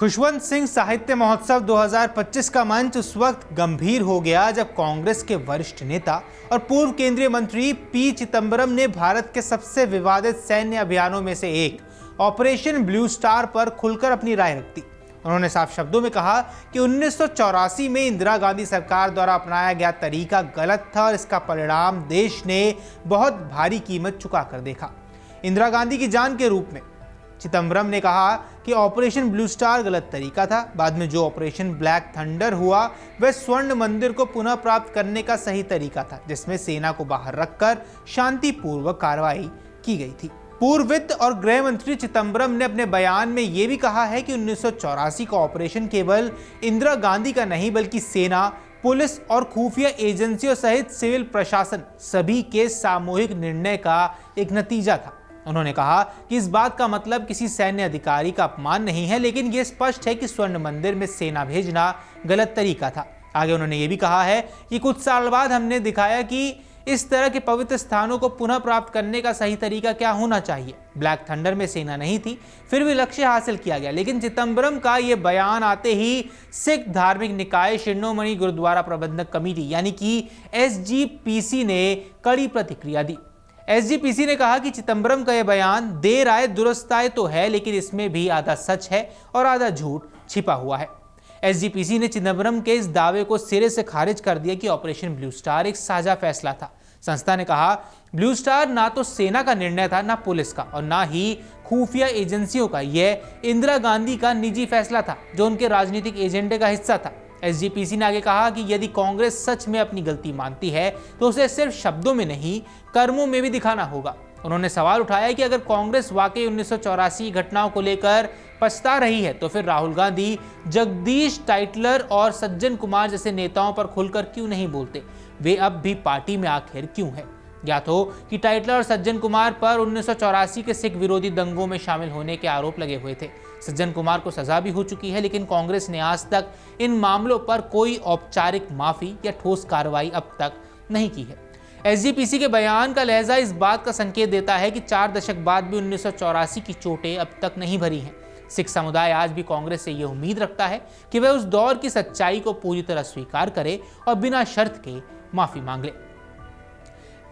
खुशवंत सिंह साहित्य महोत्सव 2025 का मंच उस वक्त गंभीर हो गया जब कांग्रेस के वरिष्ठ नेता और पूर्व केंद्रीय मंत्री पी चिदंबरम ने भारत के सबसे विवादित सैन्य अभियानों में से एक ऑपरेशन ब्लू स्टार पर खुलकर अपनी राय रख दी। उन्होंने साफ शब्दों में कहा कि 1984 में इंदिरा गांधी सरकार द्वारा अपनाया गया तरीका गलत था और इसका परिणाम देश ने बहुत भारी कीमत चुका कर देखा। इंदिरा गांधी की जान के रूप में चिदंबरम ने कहा कि ऑपरेशन ब्लू स्टार गलत तरीका था। बाद में जो ऑपरेशन ब्लैक थंडर हुआ वह स्वर्ण मंदिर को पुनः प्राप्त करने का सही तरीका था, जिसमें सेना को बाहर रखकर शांतिपूर्वक कार्रवाई की गई थी। पूर्व वित्त और गृह मंत्री चिदंबरम ने अपने बयान में यह भी कहा है कि 1984 का ऑपरेशन केवल इंदिरा गांधी का नहीं बल्कि सेना, पुलिस और खुफिया एजेंसियों सहित सिविल प्रशासन सभी के सामूहिक निर्णय का एक नतीजा था। उन्होंने कहा कि इस बात का मतलब किसी सैन्य अधिकारी का अपमान नहीं है, लेकिन यह स्पष्ट है कि स्वर्ण मंदिर में सेना भेजना गलत तरीका था। आगे उन्होंने ये भी कहा है कि कुछ साल बाद हमने दिखाया कि इस तरह के पवित्र स्थानों को पुनः प्राप्त करने का सही तरीका क्या होना चाहिए। ब्लैक थंडर में सेना नहीं थी, फिर भी लक्ष्य हासिल किया गया। लेकिन चिदंबरम का यह बयान आते ही सिख धार्मिक निकाय शिरोमणि गुरुद्वारा प्रबंधक कमेटी यानी कि SGPC ने कड़ी प्रतिक्रिया दी। SGPC ने कहा कि चिदंबरम का यह बयान देर आए दुरुस्त आए तो है, लेकिन इसमें भी आधा सच है और आधा झूठ छिपा हुआ है। SGPC ने चिदंबरम के इस दावे को सिरे से खारिज कर दिया कि ऑपरेशन ब्लू स्टार एक साझा फैसला था। संस्था ने कहा, ब्लू स्टार ना तो सेना का निर्णय था, ना पुलिस का और ना ही खुफिया एजेंसियों का। यह इंदिरा गांधी का निजी फैसला था जो उनके राजनीतिक एजेंडे का हिस्सा था। SGPC ने आगे कहा कि यदि कांग्रेस सच में अपनी गलती मानती है तो उसे सिर्फ शब्दों में नहीं कर्मों में भी दिखाना होगा। उन्होंने सवाल उठाया कि अगर कांग्रेस वाकई 1984 घटनाओं को लेकर पछता रही है तो फिर राहुल गांधी, जगदीश टाइटलर और सज्जन कुमार जैसे नेताओं पर खुलकर क्यों नहीं बोलते। वे अब भी पार्टी में आखिर क्यों है। ज्ञात हो कि टाइटलर और सज्जन कुमार पर 1984 के सिख विरोधी दंगों में शामिल होने के आरोप लगे हुए थे। सज्जन कुमार को सजा भी हो चुकी है, लेकिन कांग्रेस ने आज तक इन मामलों पर कोई औपचारिक माफी या ठोस कार्रवाई अब तक नहीं की है। SGPC के बयान का लहजा इस बात का संकेत देता है कि 4 दशक बाद भी 1984 की चोटें अब तक नहीं भरी हैं। सिख समुदाय आज भी कांग्रेस से यह उम्मीद रखता है कि वह उस दौर की सच्चाई को पूरी तरह स्वीकार करे और बिना शर्त के माफी मांग ले।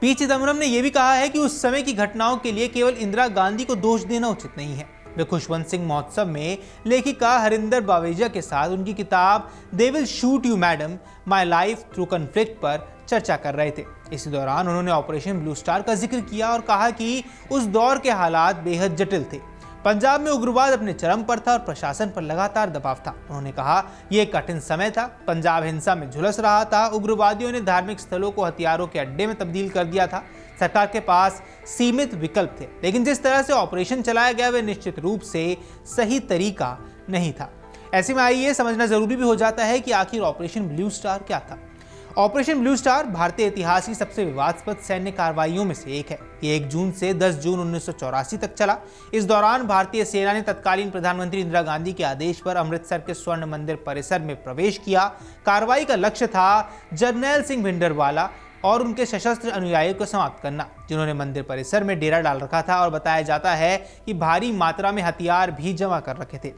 पी चिदंबरम ने यह भी कहा है कि उस समय की घटनाओं के लिए केवल इंदिरा गांधी को दोष देना उचित नहीं है। वे खुशवंत सिंह महोत्सव में लेखिका हरिंदर बावेजा के साथ उनकी किताब they will shoot you madam my life through conflict पर चर्चा कर रहे थे। इसी दौरान उन्होंने ऑपरेशन ब्लू स्टार का जिक्र किया और कहा कि उस दौर के हालात बेहद जटिल थे। पंजाब में उग्रवाद अपने चरम पर था और प्रशासन पर लगातार दबाव था। उन्होंने कहा, यह एक कठिन समय था। पंजाब हिंसा में झुलस रहा था। उग्रवादियों ने धार्मिक स्थलों को हथियारों के अड्डे में तब्दील कर दिया था। सरकार के पास सीमित विकल्प थे, लेकिन जिस तरह से ऑपरेशन चलाया गया वह निश्चित रूप से सही तरीका नहीं था। ऐसे में आइए समझना जरूरी भी हो जाता है कि आखिर ऑपरेशन ब्लू स्टार क्या था। ऑपरेशन ब्लू स्टार भारतीय इतिहास की सबसे विवादास्पद सैन्य कार्रवाइयों में से एक है। ये 1 जून से 10 जून 1984 तक चला। इस दौरान भारतीय सेना ने तत्कालीन प्रधानमंत्री इंदिरा गांधी के आदेश पर अमृतसर के स्वर्ण मंदिर परिसर में प्रवेश किया। कार्रवाई का लक्ष्य था जर्नैल सिंह भिंडरवाला और उनके सशस्त्र अनुयायियों को समाप्त करना, जिन्होंने मंदिर परिसर में डेरा डाल रखा था और बताया जाता है कि भारी मात्रा में हथियार भी जमा कर रखे थे।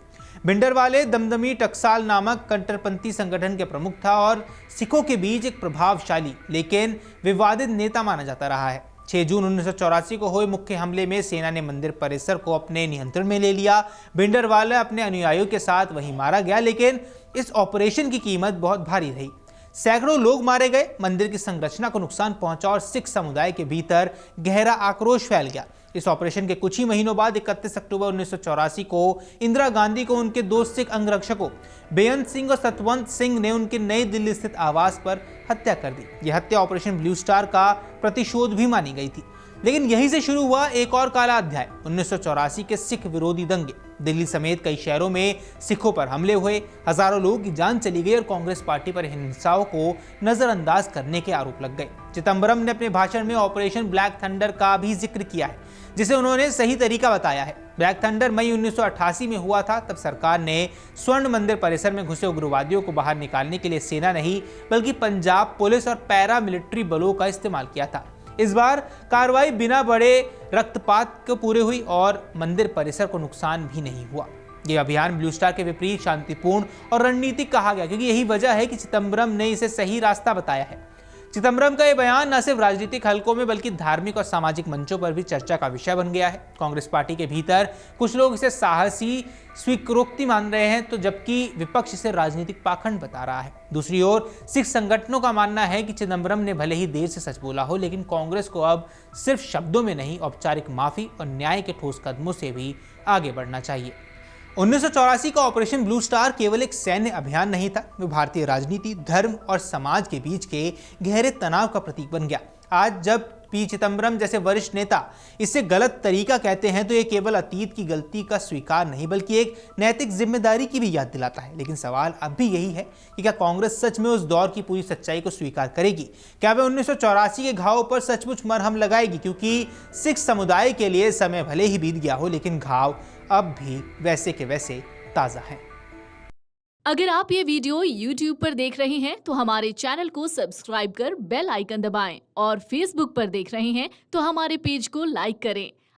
भिंडरवाले दमदमी टकसाल नामक कट्टरपंथी संगठन के प्रमुख था और सिखों के बीच एक प्रभावशाली लेकिन विवादित नेता माना जाता रहा है। 6 जून 1984 को हुए मुख्य हमले में सेना ने मंदिर परिसर को अपने नियंत्रण में ले लिया। भिंडरवाला अपने अनुयायियों के साथ वहीं मारा गया, लेकिन इस ऑपरेशन की कीमत बहुत भारी रही। सैकड़ों लोग मारे गए, मंदिर की संरचना को नुकसान पहुंचा और सिख समुदाय के भीतर गहरा आक्रोश फैल गया। इस ऑपरेशन के कुछ ही महीनों बाद 31 अक्टूबर 1984 को इंदिरा गांधी को उनके 2 सिख अंगरक्षकों बेअंत सिंह और सतवंत सिंह ने उनके नई दिल्ली स्थित आवास पर हत्या कर दी। यह हत्या ऑपरेशन ब्लू स्टार का प्रतिशोध भी मानी गई थी। लेकिन यहीं से शुरू हुआ एक और काला अध्याय, 1984 के सिख विरोधी दंगे। दिल्ली समेत कई शहरों में सिखों पर हमले हुए, हजारों लोगों की जान चली गई और कांग्रेस पार्टी पर हिंसाओं को नजरअंदाज करने के आरोप लग गए। चिदंबरम ने अपने भाषण में ऑपरेशन ब्लैक थंडर का भी जिक्र किया है, जिसे उन्होंने सही तरीका बताया है। ब्लैक थंडर मई 1988 में हुआ था। तब सरकार ने स्वर्ण मंदिर परिसर में घुसे उग्रवादियों को बाहर निकालने के लिए सेना नहीं बल्कि पंजाब पुलिस और पैरा मिलिट्री बलों का इस्तेमाल किया था। इस बार कार्रवाई बिना बड़े रक्तपात के पूरे हुई और मंदिर परिसर को नुकसान भी नहीं हुआ। ये अभियान ब्लू स्टार के विपरीत शांतिपूर्ण और रणनीतिक कहा गया, क्योंकि यही वजह है कि चिदंबरम ने इसे सही रास्ता बताया है। चिदंबरम का यह बयान न सिर्फ राजनीतिक हलकों में बल्कि धार्मिक और सामाजिक मंचों पर भी चर्चा का विषय बन गया है। कांग्रेस पार्टी के भीतर कुछ लोग इसे साहसी स्वीकृति मान रहे हैं, तो जबकि विपक्ष इसे राजनीतिक पाखंड बता रहा है। दूसरी ओर सिख संगठनों का मानना है कि चिदंबरम ने भले ही देर से सच बोला हो, लेकिन कांग्रेस को अब सिर्फ शब्दों में नहीं, औपचारिक माफी और न्याय के ठोस कदमों से भी आगे बढ़ना चाहिए। 1984 का ऑपरेशन ब्लू स्टार केवल एक सैन्य अभियान नहीं था, वो भारतीय राजनीति, धर्म और समाज के बीच के गहरे तनाव का प्रतीक बन गया। आज जब पी चिदंबरम जैसे वरिष्ठ नेता इसे गलत तरीका कहते हैं, तो ये केवल अतीत की गलती का स्वीकार नहीं बल्कि एक नैतिक जिम्मेदारी की भी याद दिलाता है। लेकिन सवाल अब भी यही है कि क्या कांग्रेस सच में उस दौर की पूरी सच्चाई को स्वीकार करेगी? क्या वह 1984 के घाव पर सचमुच मरहम लगाएगी? क्योंकि सिख समुदाय के लिए समय भले ही बीत गया हो, लेकिन घाव अब भी वैसे के वैसे ताजा है। अगर आप ये वीडियो YouTube पर देख रहे हैं तो हमारे चैनल को सब्सक्राइब कर बेल आइकन दबाएं और Facebook पर देख रहे हैं तो हमारे पेज को लाइक करें।